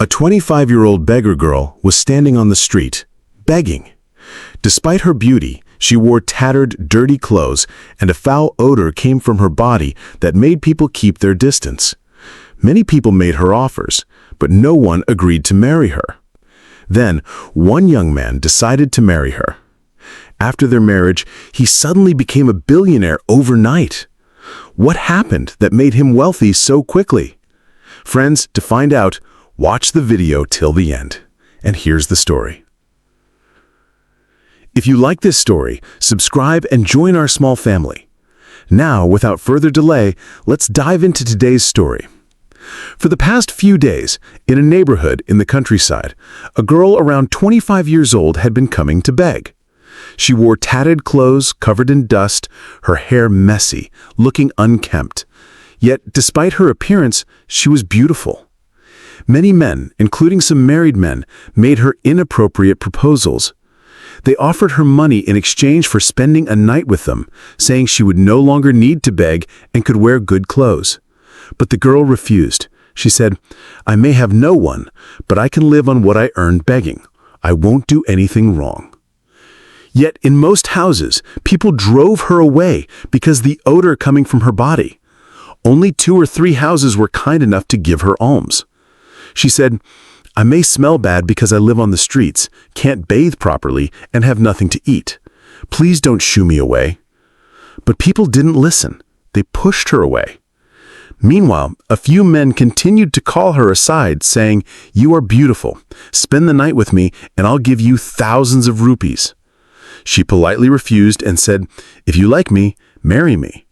A 25-year-old beggar girl was standing on the street, begging. Despite her beauty, she wore tattered, dirty clothes, and a foul odor came from her body that made people keep their distance. Many people made her offers, but no one agreed to marry her. Then, one young man decided to marry her. After their marriage, he suddenly became a billionaire overnight. What happened that made him wealthy so quickly? Friends, to find out, watch the video till the end. And here's the story. If you like this story, subscribe and join our small family. Now, without further delay, let's dive into today's story. For the past few days, in a neighborhood in the countryside, a girl around 25 years old had been coming to beg. She wore tattered clothes covered in dust, her hair messy, looking unkempt. Yet, despite her appearance, she was beautiful. Many men, including some married men, made her inappropriate proposals. They offered her money in exchange for spending a night with them, saying she would no longer need to beg and could wear good clothes. But the girl refused. She said, "I may have no one, but I can live on what I earned begging. I won't do anything wrong." Yet in most houses, people drove her away because the odor coming from her body. Only 2 or 3 houses were kind enough to give her alms. She said, "I may smell bad because I live on the streets, can't bathe properly, and have nothing to eat. Please don't shoo me away." But people didn't listen. They pushed her away. Meanwhile, a few men continued to call her aside, saying, "You are beautiful. Spend the night with me, and I'll give you thousands of rupees." She politely refused and said, "If you like me, marry me.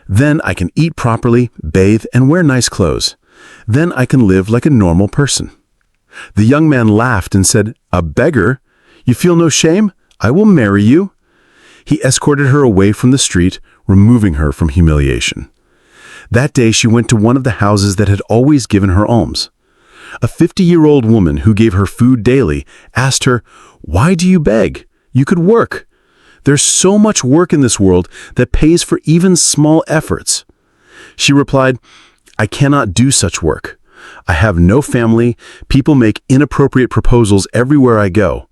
Then I can eat properly, bathe, and wear nice clothes. Then I can live like a normal person." The young man laughed and said, "A beggar? You feel no shame? I will marry you." He escorted her away from the street, removing her from humiliation. That day she went to one of the houses that had always given her alms. A 50-year-old woman who gave her food daily asked her, "Why do you beg? You could work. There's so much work in this world that pays for even small efforts." She replied, "I cannot do such work. I have no family. People make inappropriate proposals everywhere I go.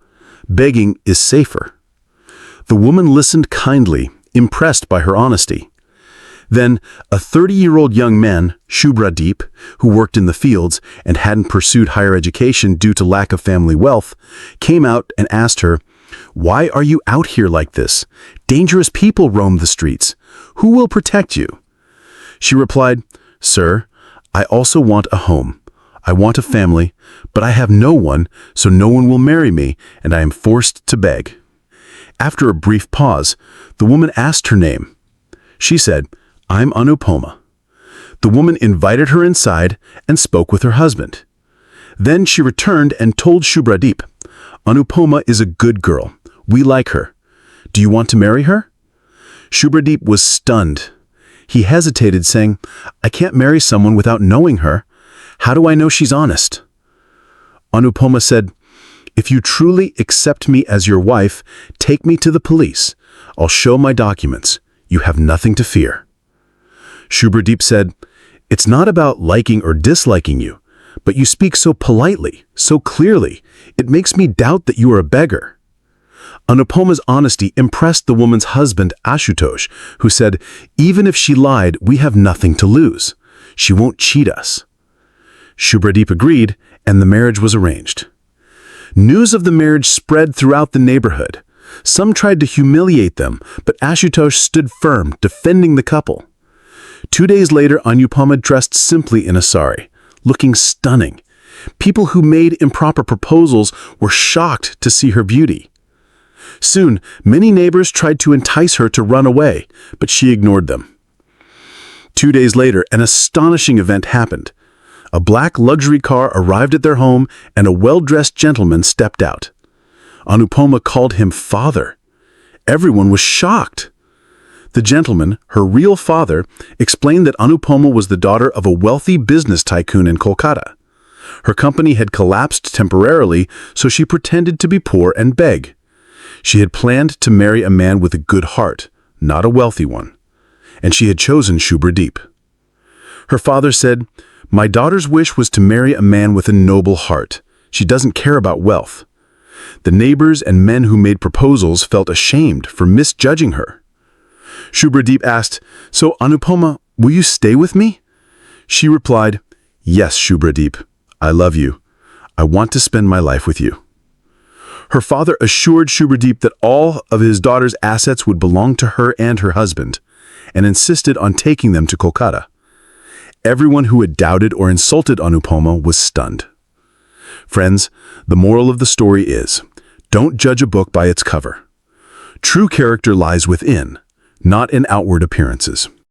Begging is safer." The woman listened kindly, impressed by her honesty. Then, a 30-year-old young man, Subhradeep, who worked in the fields and hadn't pursued higher education due to lack of family wealth, came out and asked her, "Why are you out here like this? Dangerous people roam the streets. Who will protect you?" She replied, "Sir, I also want a home. I want a family, but I have no one, so no one will marry me, and I am forced to beg." After a brief pause, the woman asked her name. She said, "I'm Anupama." The woman invited her inside and spoke with her husband. Then she returned and told Subhradeep, "Anupama is a good girl. We like her. Do you want to marry her?" Subhradeep was stunned. He hesitated, saying, "I can't marry someone without knowing her. How do I know she's honest?" Anupama said, "If you truly accept me as your wife, take me to the police. I'll show my documents. You have nothing to fear." Subhradeep said, "It's not about liking or disliking you, but you speak so politely, so clearly. It makes me doubt that you are a beggar." Anupama's honesty impressed the woman's husband, Ashutosh, who said, "Even if she lied, we have nothing to lose. She won't cheat us." Subhradeep agreed, and the marriage was arranged. News of the marriage spread throughout the neighborhood. Some tried to humiliate them, but Ashutosh stood firm, defending the couple. 2 days later, Anupama dressed simply in a sari, looking stunning. People who made improper proposals were shocked to see her beauty. Soon, many neighbors tried to entice her to run away, but she ignored them. 2 days later, an astonishing event happened. A black luxury car arrived at their home, and a well-dressed gentleman stepped out. Anupama called him father. Everyone was shocked. The gentleman, her real father, explained that Anupama was the daughter of a wealthy business tycoon in Kolkata. Her company had collapsed temporarily, so she pretended to be poor and beg. She had planned to marry a man with a good heart, not a wealthy one. And she had chosen Subhradeep. Her father said, "My daughter's wish was to marry a man with a noble heart. She doesn't care about wealth." The neighbors and men who made proposals felt ashamed for misjudging her. Shubhradeep asked, "So, Anupama, will you stay with me?" She replied, "Yes, Shubhradeep, I love you. I want to spend my life with you." Her father assured Shubhradeep that all of his daughter's assets would belong to her and her husband, and insisted on taking them to Kolkata. Everyone who had doubted or insulted Anupama was stunned. Friends, the moral of the story is, don't judge a book by its cover. True character lies within, not in outward appearances.